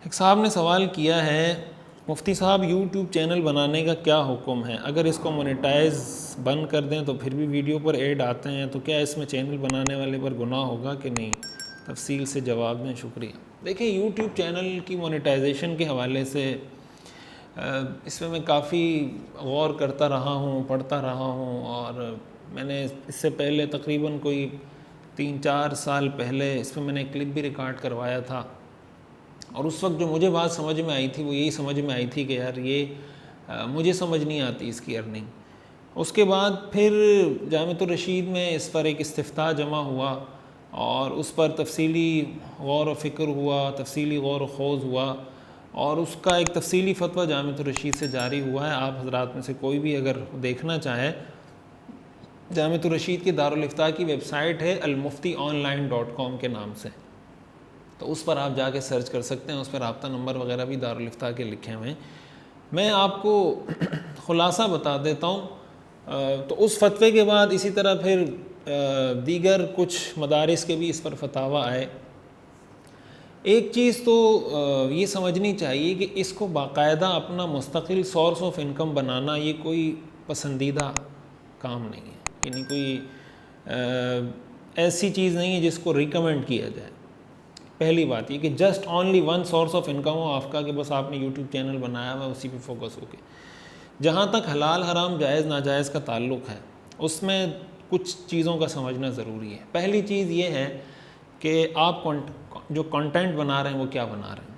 ایک صاحب نے سوال کیا ہے، مفتی صاحب یوٹیوب چینل بنانے کا کیا حکم ہے؟ اگر اس کو مونیٹائز بند کر دیں تو پھر بھی ویڈیو پر ایڈ آتے ہیں، تو کیا اس میں چینل بنانے والے پر گناہ ہوگا کہ نہیں؟ تفصیل سے جواب دیں، شکریہ۔ دیکھیں، یوٹیوب چینل کی مونیٹائزیشن کے حوالے سے اس میں کافی غور کرتا رہا ہوں، پڑھتا رہا ہوں، اور میں نے اس سے پہلے تقریباً کوئی 3-4 سال پہلے اس میں نے ایک کلپ بھی ریکارڈ کروایا تھا، اور اس وقت جو مجھے بات سمجھ میں آئی تھی وہ یہی سمجھ میں آئی تھی کہ یار یہ مجھے سمجھ نہیں آتی اس کی ارننگ۔ اس کے بعد پھر جامعۃ الرشید میں اس پر ایک استفتاء جمع ہوا، اور اس پر تفصیلی غور و فکر ہوا، تفصیلی غور و خوض ہوا، اور اس کا ایک تفصیلی فتویٰ جامعۃ الرشید سے جاری ہوا ہے۔ آپ حضرات میں سے کوئی بھی اگر دیکھنا چاہے، جامعۃ الرشید کی دارالافتاء کی ویب سائٹ ہے المفتیonline.com کے نام سے، تو اس پر آپ جا کے سرچ کر سکتے ہیں، اس پر رابطہ نمبر وغیرہ بھی دارالافتاء کے لکھے ہوئے ہیں۔ میں آپ کو خلاصہ بتا دیتا ہوں۔ تو اس فتوے کے بعد اسی طرح پھر دیگر کچھ مدارس کے بھی اس پر فتاویٰ آئے۔ ایک چیز تو یہ سمجھنی چاہیے کہ اس کو باقاعدہ اپنا مستقل سورس آف انکم بنانا یہ کوئی پسندیدہ کام نہیں ہے، یعنی کوئی ایسی چیز نہیں ہے جس کو ریکمینڈ کیا جائے۔ پہلی بات یہ کہ just only one source of income ہو آپ کا، کہ بس آپ نے یوٹیوب چینل بنایا ہوا اسی پہ فوکس ہو کے۔ جہاں تک حلال حرام جائز ناجائز کا تعلق ہے، اس میں کچھ چیزوں کا سمجھنا ضروری ہے۔ پہلی چیز یہ ہے کہ آپ جو کنٹینٹ بنا رہے ہیں وہ کیا بنا رہے ہیں۔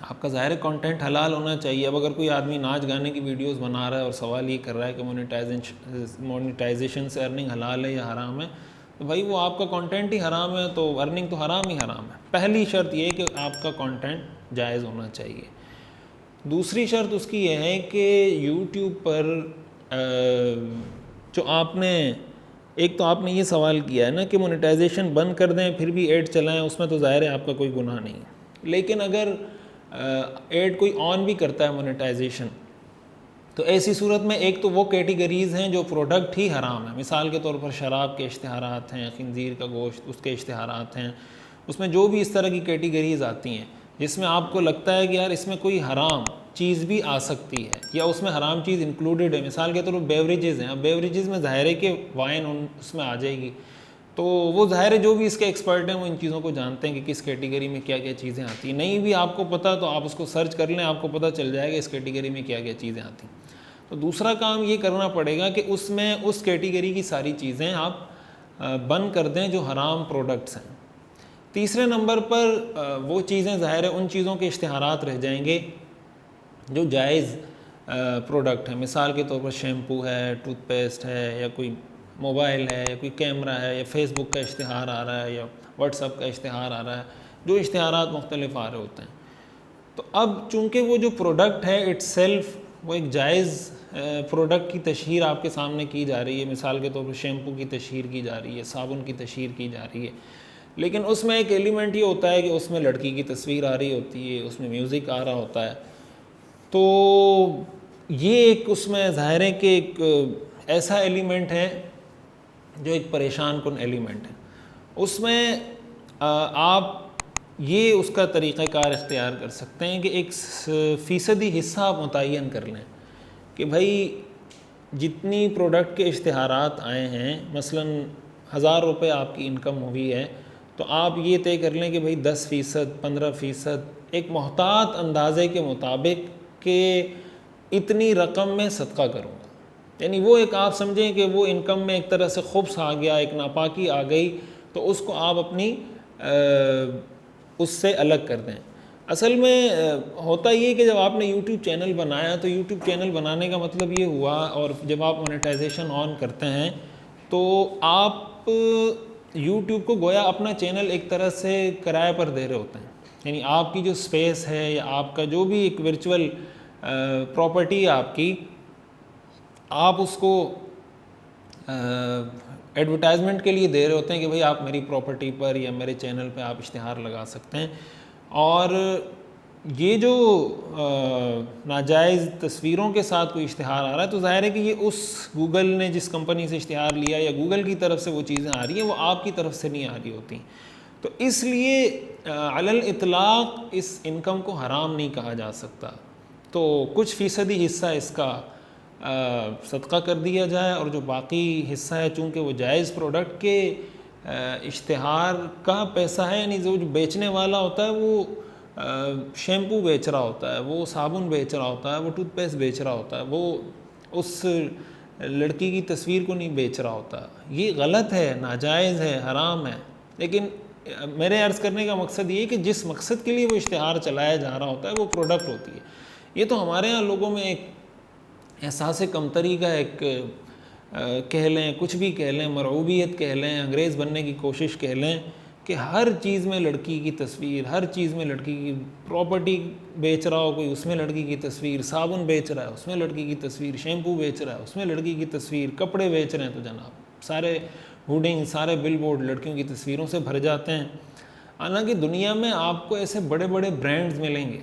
آپ کا ظاہر کنٹینٹ حلال ہونا چاہیے۔ اب اگر کوئی آدمی ناچ گانے کی ویڈیوز بنا رہا ہے اور سوال یہ کر رہا ہے کہ مونیٹائزیشن سے ارننگ حلال ہے یا حرام ہے، تو بھائی وہ آپ کا کنٹینٹ ہی حرام ہے، تو ارننگ تو حرام ہی حرام ہے۔ پہلی شرط یہ کہ آپ کا کنٹینٹ جائز ہونا چاہیے۔ دوسری شرط اس کی یہ ہے کہ یوٹیوب پر جو آپ نے ایک تو آپ نے یہ سوال کیا ہے نا کہ مونیٹائزیشن بند کر دیں پھر بھی ایڈ چلائیں، اس میں تو ظاہر ہے آپ کا کوئی گناہ نہیں ہے۔ لیکن اگر ایڈ کوئی آن بھی کرتا ہے مونیٹائزیشن، تو ایسی صورت میں ایک تو وہ کیٹیگریز ہیں جو پروڈکٹ ہی حرام ہیں، مثال کے طور پر شراب کے اشتہارات ہیں، خنزیر کا گوشت اس کے اشتہارات ہیں، اس میں جو بھی اس طرح کی کیٹیگریز آتی ہیں جس میں آپ کو لگتا ہے کہ یار اس میں کوئی حرام چیز بھی آ سکتی ہے یا اس میں حرام چیز انکلوڈڈ ہے، مثال کے طور پر بیوریجز ہیں۔ اب بیوریجز میں ظاہر ہے کہ وائن اس میں آ جائے گی، تو وہ ظاہر ہے جو بھی اس کے ایکسپرٹ ہیں وہ ان چیزوں کو جانتے ہیں کہ کس کیٹیگری میں کیا کیا چیزیں آتی ہیں۔ نہیں بھی آپ کو پتہ تو آپ اس کو سرچ کر لیں، آپ کو پتہ چل جائے گا اس کیٹیگری میں کیا کیا چیزیں آتی ہیں۔ تو دوسرا کام یہ کرنا پڑے گا کہ اس میں اس کیٹیگری کی ساری چیزیں آپ بند کر دیں جو حرام پروڈکٹس ہیں۔ تیسرے نمبر پر وہ چیزیں ظاہر ہے ان چیزوں کے اشتہارات رہ جائیں گے جو جائز پروڈکٹ ہیں، مثال کے طور پر شیمپو ہے، ٹوتھ پیسٹ ہے، یا کوئی موبائل ہے، یا کوئی کیمرہ ہے، یا فیس بک کا اشتہار آ رہا ہے، یا واٹس ایپ کا اشتہار آ رہا ہے، جو اشتہارات مختلف آ رہے ہوتے ہیں۔ تو اب چونکہ وہ جو پروڈکٹ ہے اٹ سیلف وہ ایک جائز پروڈکٹ کی تشہیر آپ کے سامنے کی جا رہی ہے، مثال کے طور پر شیمپو کی تشہیر کی جا رہی ہے، صابن کی تشہیر کی جا رہی ہے، لیکن اس میں ایک ایلیمنٹ یہ ہوتا ہے کہ اس میں لڑکی کی تصویر آ رہی ہوتی ہے، اس میں میوزک آ رہا ہوتا ہے، تو یہ ایک اس میں ظاہر ہے کہ ایک ایسا ایلیمنٹ ہے جو ایک پریشان کن ایلیمنٹ ہے۔ اس میں آپ یہ اس کا طریقہ کار اختیار کر سکتے ہیں کہ ایک فیصدی حصہ آپ متعین کر لیں کہ بھائی جتنی پروڈکٹ کے اشتہارات آئے ہیں، مثلا 1000 روپے آپ کی انکم ہوئی ہے، تو آپ یہ طے کر لیں کہ بھائی 10%، 15%، ایک محتاط اندازے کے مطابق کہ اتنی رقم میں صدقہ کروں گا۔ یعنی وہ ایک آپ سمجھیں کہ وہ انکم میں ایک طرح سے خبث آ گیا، ایک ناپاکی آ گئی، تو اس کو آپ اپنی اس سے الگ کر دیں۔ اصل میں ہوتا یہ کہ جب آپ نے یوٹیوب چینل بنایا تو یوٹیوب چینل بنانے کا مطلب یہ ہوا، اور جب آپ مونیٹائزیشن آن کرتے ہیں تو آپ یوٹیوب کو گویا اپنا چینل ایک طرح سے کرائے پر دے رہے ہوتے ہیں، یعنی آپ کی جو سپیس ہے یا آپ کا جو بھی ایک ورچوئل پراپرٹی ہے آپ کی، آپ اس کو ایڈورٹائزمنٹ کے لیے دے رہے ہوتے ہیں کہ بھئی آپ میری پراپرٹی پر یا میرے چینل پہ آپ اشتہار لگا سکتے ہیں۔ اور یہ جو ناجائز تصویروں کے ساتھ کوئی اشتہار آ رہا ہے تو ظاہر ہے کہ یہ اس گوگل نے جس کمپنی سے اشتہار لیا یا گوگل کی طرف سے وہ چیزیں آ رہی ہیں، وہ آپ کی طرف سے نہیں آ رہی ہوتی، تو اس لیے علی الاطلاق اس انکم کو حرام نہیں کہا جا سکتا، تو کچھ فیصدی حصہ اس کا صدقہ کر دیا جائے، اور جو باقی حصہ ہے چونکہ وہ جائز پروڈکٹ کے اشتہار کا پیسہ ہے، یعنی جو بیچنے والا ہوتا ہے وہ شیمپو بیچ رہا ہوتا ہے، وہ صابن بیچ رہا ہوتا ہے، وہ ٹوتھ پیسٹ بیچ رہا ہوتا ہے، وہ اس لڑکی کی تصویر کو نہیں بیچ رہا ہوتا، یہ غلط ہے، ناجائز ہے، حرام ہے۔ لیکن میرے عرض کرنے کا مقصد یہ ہے کہ جس مقصد کے لیے وہ اشتہار چلایا جا رہا ہوتا ہے وہ پروڈکٹ ہوتی ہے۔ یہ تو ہمارے ہاں لوگوں میں ایک احساس کمتری کا ایک کہہ لیں، کچھ بھی کہہ لیں، مرعوبیت کہہ لیں، انگریز بننے کی کوشش کہہ لیں، کہ ہر چیز میں لڑکی کی تصویر، ہر چیز میں لڑکی کی پراپرٹی بیچ رہا ہو کوئی، اس میں لڑکی کی تصویر، صابن بیچ رہا ہے اس میں لڑکی کی تصویر، شیمپو بیچ رہا ہے اس میں لڑکی کی تصویر، کپڑے بیچ رہے ہیں تو جناب سارے ہوڈنگ، سارے بل بورڈ لڑکیوں کی تصویروں سے بھر جاتے ہیں۔ حالانکہ دنیا میں آپ کو ایسے بڑے بڑے برانڈز ملیں گے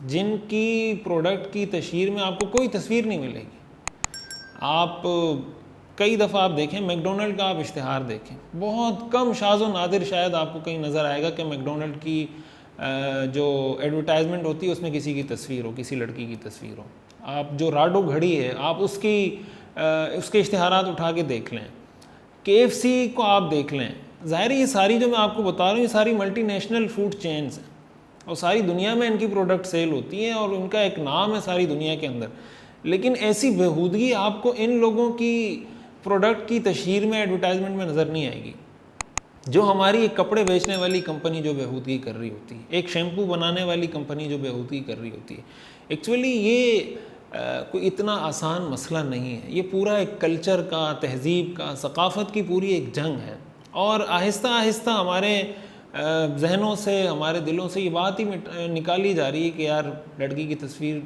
جن کی پروڈکٹ کی تشہیر میں آپ کو کوئی تصویر نہیں ملے گی۔ آپ کئی دفعہ آپ دیکھیں میکڈونلڈ کا آپ اشتہار دیکھیں، بہت کم شاذ و نادر شاید آپ کو کہیں نظر آئے گا کہ میکڈونلڈ کی جو ایڈورٹائزمنٹ ہوتی ہے اس میں کسی کی تصویر ہو، کسی لڑکی کی تصویر ہو۔ آپ جو راڈو گھڑی ہے آپ اس کے اشتہارات اٹھا کے دیکھ لیں، KFC کو آپ دیکھ لیں، ظاہر ہے یہ ساری جو میں آپ کو بتا رہا ہوں یہ ساری ملٹی نیشنل فوڈ چینز ہیں، اور ساری دنیا میں ان کی پروڈکٹ سیل ہوتی ہیں اور ان کا ایک نام ہے ساری دنیا کے اندر، لیکن ایسی بےہودگی آپ کو ان لوگوں کی پروڈکٹ کی تشہیر میں، ایڈورٹائزمنٹ میں نظر نہیں آئے گی، جو ہماری ایک کپڑے بیچنے والی کمپنی جو بےہودگی کر رہی ہوتی ہے، ایک شیمپو بنانے والی کمپنی جو بےہودگی کر رہی ہوتی ہے۔ ایکچولی یہ کوئی اتنا آسان مسئلہ نہیں ہے، یہ پورا ایک کلچر کا، تہذیب کا، ثقافت کی پوری ایک جنگ ہے، اور آہستہ آہستہ ہمارے ذہنوں سے، ہمارے دلوں سے یہ بات ہی نکالی جا رہی ہے کہ یار لڑکی کی تصویر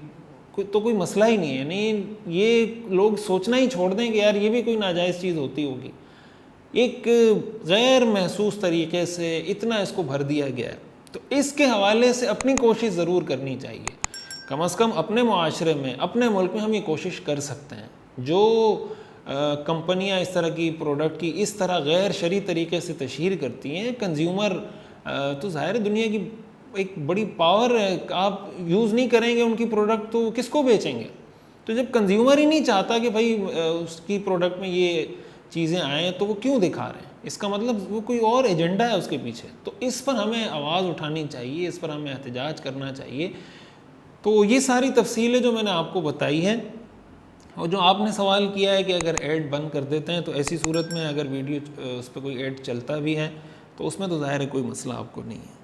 تو کوئی مسئلہ ہی نہیں ہے، نہیں یہ لوگ سوچنا ہی چھوڑ دیں کہ یار یہ بھی کوئی ناجائز چیز ہوتی ہوگی۔ ایک غیر محسوس طریقے سے اتنا اس کو بھر دیا گیا ہے، تو اس کے حوالے سے اپنی کوشش ضرور کرنی چاہیے، کم از کم اپنے معاشرے میں، اپنے ملک میں ہم یہ کوشش کر سکتے ہیں۔ جو کمپنیاں اس طرح کی پروڈکٹ کی اس طرح غیر شرعی طریقے سے تشہیر کرتی ہیں، کنزیومر تو ظاہر دنیا کی ایک بڑی پاور ہے، آپ یوز نہیں کریں گے ان کی پروڈکٹ تو کس کو بیچیں گے؟ تو جب کنزیومر ہی نہیں چاہتا کہ بھائی اس کی پروڈکٹ میں یہ چیزیں آئیں تو وہ کیوں دکھا رہے ہیں؟ اس کا مطلب وہ کوئی اور ایجنڈا ہے اس کے پیچھے، تو اس پر ہمیں آواز اٹھانی چاہیے، اس پر ہمیں احتجاج کرنا چاہیے۔ تو یہ ساری تفصیلیں جو میں نے آپ کو بتائی ہیں، اور جو آپ نے سوال کیا ہے کہ اگر ایڈ بند کر دیتے ہیں تو ایسی صورت میں اگر ویڈیو اس پہ کوئی ایڈ چلتا بھی ہے تو اس میں تو ظاہر ہے کوئی مسئلہ آپ کو نہیں ہے۔